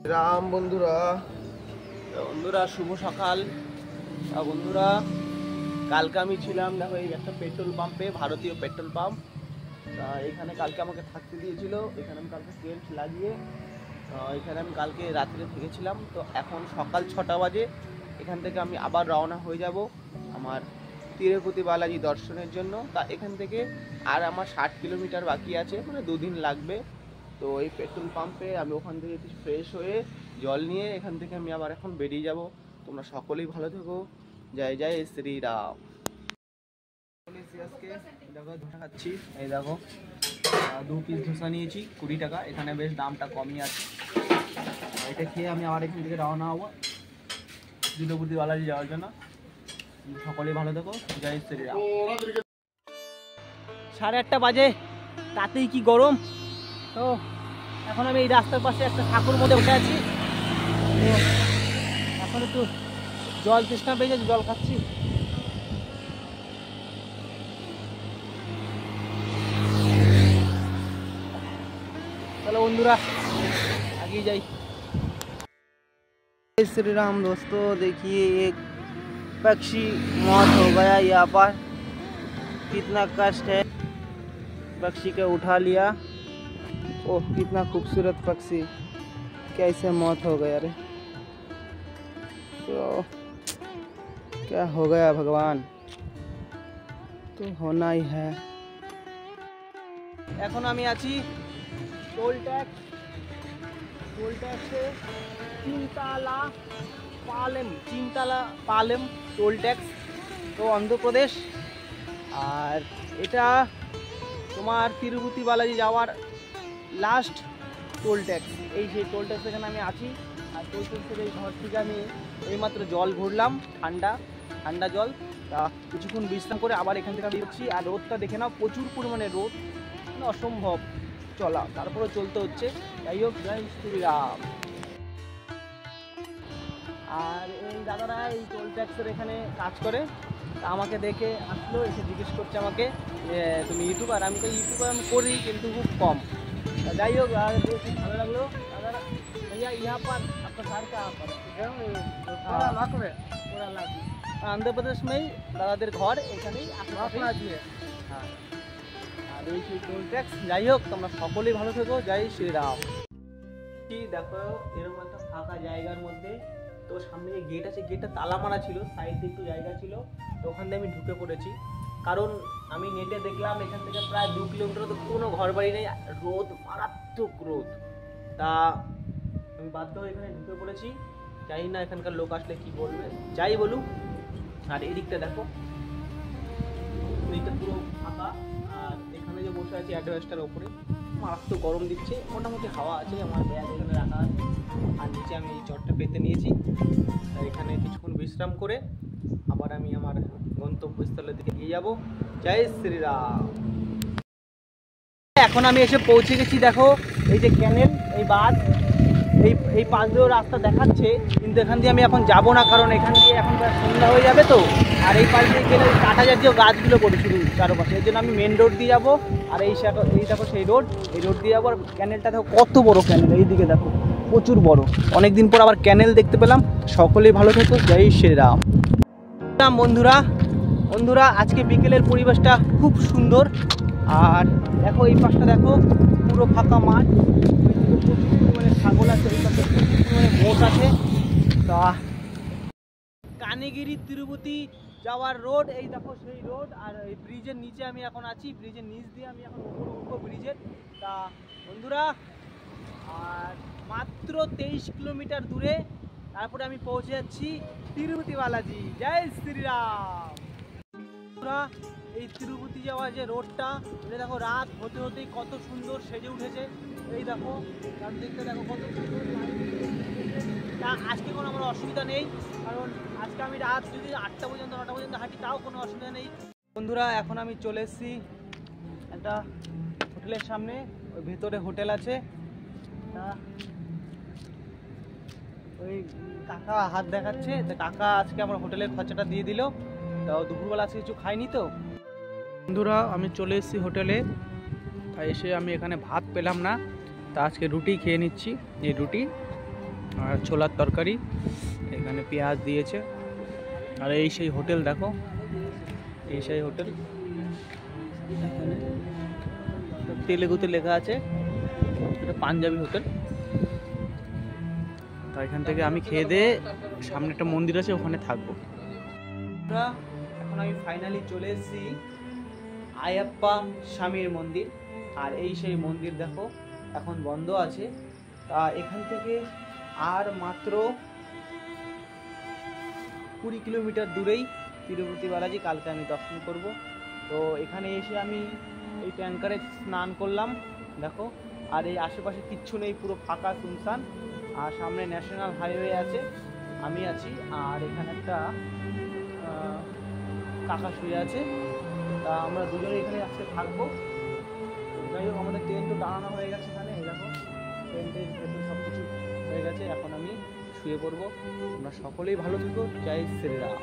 রাম বন্ধুরা বন্ধুরা শুভ সকাল। বন্ধুরা কালকে আমি ছিলাম দেখো এই একটা পেট্রোল পাম্পে, ভারতীয় পেট্রোল পাম্প। এখানে কালকে আমাকে থাকতে দিয়েছিল, এখানে আমি কালকে টেন্ট লাগিয়ে এখানে আমি কালকে রাত্রে থেকেছিলাম। তো এখন সকাল 6টা বাজে, এখান থেকে আমি আবার রওনা হয়ে যাব আমার তিরুপতি বালাজি দর্শনের জন্য। তা এখান থেকে আর আমার 60 কিলোমিটার বাকি আছে, মানে 2 দিন লাগবে। তো এই পেট্রোল পাম্পে আমি ওখান থেকে একটু ফ্রেশ হয়ে জল নিয়ে এখান থেকে আমি আবার এখন বেরিয়ে যাব। তোমরা সকলেই ভালো থেকো। জয় জয় শ্রীরাম। আজকে দেখো ধোসা খাচ্ছি, এই দেখো 2 পিস ধোসা নিয়েছি 20 টাকা, এখানে বেশ দামটা কমই আছে। এটা খেয়ে আমি আবার এখান থেকে রওনা হবো তিরুপতি বালাজি যাওয়ার জন্য। সকলেই ভালো থেকো, জয় শ্রীরাম। 8:30 বাজে, তাতেই কি গরম। তো এখন আমি এই রাস্তার পাশে একটা ঠাকুর মধ্যে উঠে আছি। তো এখন একটু জল তৃষ্ণা পেয়ে যাচ্ছে, জল খাচ্ছি। चलो बंधुरा आगे जाइए। श्री राम दोस्तों, देखिए एक पक्षी मौत हो गया यहाँ पर। कितना कष्ट है, पक्षी को उठा लिया। ओह कितना खूबसूरत पक्षी, कैसे मौत हो गया रे। तो क्या हो गया भगवान, तो होना ही है। এখন আমি আছি টোল ট্যাক্সে চিনতালা পালেম টোল ট্যাক্স, তো অন্ধ্রপ্রদেশ। আর এটা তোমার তিরুপতি বালাজি যাওয়ার লাস্ট টোল ট্যাক্স। এই সেই টোল ট্যাক্স এখানে আমি আছি। আর টোল ট্যাক্সের এই ঘর থেকে আমি এইমাত্র জল ভরলাম, ঠান্ডা জল। তা কিছুক্ষণ বিশ্রাম করে আবার এখান থেকে বেরোচ্ছি। আর রোদটা দেখে নাও, প্রচুর পরিমাণে রোদ, মানে অসম্ভব চলা, তারপরে চলতে হচ্ছে। যাই হোক, জয় শ্রীরাম। আর এই দাদারা এই টোল ট্যাক্সের এখানে কাজ করে, আমাকে দেখে আসলো, এসে জিজ্ঞেস করছে আমাকে তুমি ইউটিউবার। আমি তো ইউটিউবার আমি করি, কিন্তু খুব কম। যাই হোক, খুব ভালো লাগলো। দাদারা भैया यहाँ पर आपका घर कहाँ पर आंध्र प्रदेश में दादाদের ঘর এখানেই আছে। হ্যাঁ, আর এই সেই টোল ট্যাক্স। যাই হোক, তোমরা সকলেই ভালো থেকো, জয় শ্রীরাম। দেখো এরকম একটা ফাঁকা জায়গার মধ্যে, তো সামনে যে গেট আছে, গেটটা তালা মারা ছিল, সাইডে একটু জায়গা ছিল, তো ওখান দিয়ে আমি ঢুকে পড়েছি। কারণ আমি নেটে দেখলাম এখান থেকে প্রায় 2 কিলোমিটার তো কোনো ঘর বাড়ি নেই, রোদ, মারাত্মক রোদ। তা আমি বাধ্য হয়ে এখানে ঢুকে পড়েছি। জানি না এখানকার লোক আসলে কি বলবে, যাই বলুক। আর এদিকটা দেখো, এইটা পুরো ফাঁকা। আর এখানে যে বসে আছি অ্যাডভেস্টার ওপরে, মারাত্মক গরম দিচ্ছে, মোটামুটি হাওয়া আছে। আমার ব্যাগ এখানে রাখা আছে, আর নিচে আমি এই চটটা পেতে নিয়েছি। আর এখানে কিছুক্ষণ বিশ্রাম করে আবার আমি আমার গন্তব্যস্থলের দিকে এগিয়ে যাব। জয় শ্রীরাম। এখন আমি এসে পৌঁছে গেছি। দেখো এই যে ক্যানেল, এই বাঁধ, এই পাশ দিয়েও রাস্তা দেখাচ্ছে, কিন্তু এখান দিয়ে আমি এখন যাব না, কারণ এখান দিয়ে এখন সন্ধ্যা হয়ে যাবে। তো আর এই পাশ দিয়ে গেলে কাটা জাতীয় গাছগুলো পড়ে শুধু চারপাশে, এর জন্য আমি মেন রোড দিয়ে যাবো। আর এই দেখো সেই রোড, এই রোড দিয়ে যাবো। আর ক্যানেলটা দেখো কত বড় ক্যানেল, এইদিকে দেখো প্রচুর বড়। অনেকদিন পর আবার ক্যানেল দেখতে পেলাম। সকলেই ভালো থেকো, জয় শ্রীরাম। বন্ধুরা আজকে বিকেলের পরিবেশটা খুব সুন্দর। আর দেখো এই পাশটা দেখো, পুরো ফাঁকা মাঠ, প্রচুর পরিমাণে ছাগল আছে, এই পাশে প্রচুর পরিমাণে মোষ আছে। তা কানেগিরি তিরুপতি যাওয়ার রোড, এই দেখো সেই রোড। আর এই ব্রিজের নিচে আমি এখন আছি, ব্রিজের নিচ দিয়ে আমি এখন উপর ব্রিজের। তা বন্ধুরা, আর মাত্র 23 কিলোমিটার দূরে, তারপরে আমি পৌঁছে যাচ্ছি তিরুপতি বালাজি। জয় শ্রীরাম। এই তিরুপতি যাওয়ার যে রোডটা, এটা দেখো রাত হতে হতেই কত সুন্দর সেজে উঠেছে। এই দেখো চারদিকটা দেখো কত সুন্দর। তা আজকে কোনো আমার অসুবিধা নেই, কারণ আজকে আমি রাত যদি 8টা পর্যন্ত 9টা পর্যন্ত হাঁটি, তাও কোনো অসুবিধা নেই। বন্ধুরা এখন আমি চলে এসেছি একটা হোটেলের সামনে, ওই ভেতরে হোটেল আছে। তা ওই কাকা হাত দেখাচ্ছে, তো কাকা আজকে আমার হোটেলের খরচাটা দিয়ে দিল। তাও দুপুরবেলা আজকে কিছু খাইনি। তো বন্ধুরা আমি চলে এসেছি হোটেলে। তাই এসে আমি এখানে ভাত পেলাম না, তা আজকে রুটি খেয়ে নিচ্ছি। এই রুটি আর ছোলার তরকারি, এখানে পেঁয়াজ দিয়েছে। আর এই সেই হোটেল, দেখো এই সেই হোটেল, এখানে তেলেগুতে লেখা আছে, এটা পাঞ্জাবি হোটেল। তা এখান থেকে আমি খেয়ে দিয়ে সামনে একটা মন্দির আছে, ওখানে থাকবো। এখন আমি ফাইনালি চলে এসেছি আয়াপ্পা স্বামীর মন্দির। আর এই সেই মন্দির দেখো এখন বন্ধ আছে। তা এখান থেকে আর মাত্র 20 কিলোমিটার দূরেই তিরুপতি বালাজি, কালকে আমি দর্শন করব। তো এখানে এসে আমি এই ট্যাঙ্কারে স্নান করলাম দেখো। আর এই আশেপাশে কিচ্ছু নেই, পুরো ফাঁকা শুনশান। আর সামনে ন্যাশনাল হাইওয়ে আছে, আমি আছি। আর এখানে একটা কাকা শুয়ে আছে। তা আমরা দুজনে এখানে আজকে থাকবো। যাই হোক, আমাদের ট্রেন তো দাঁড়ানো হয়ে গেছে এখানে, এই দেখো ট্রেন সব কিছু হয়ে গেছে। এখন আমি শুয়ে পড়বো। আমরা সকলেই ভালো থেকো। জয় শ্রীরাম।